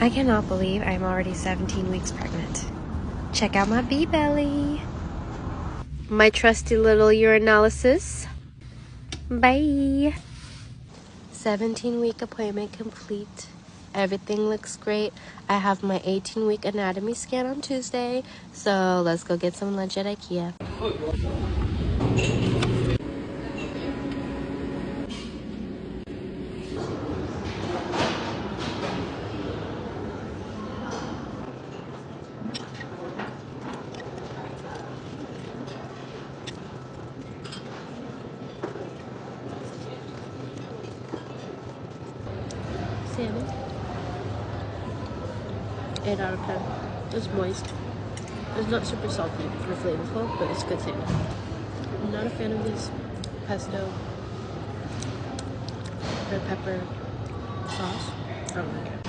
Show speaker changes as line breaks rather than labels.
I cannot believe I'm already 17 weeks pregnant. Check out my bee belly. My trusty little urinalysis. Bye. 17-week appointment complete. Everything looks great. I have my 18-week anatomy scan on Tuesday, so let's go get some lunch at IKEA. Salmon. 8 out of 10. It's moist. It's not super salty or flavorful, but it's good salmon. I'm not a fan of this pesto red pepper sauce. I don't like it.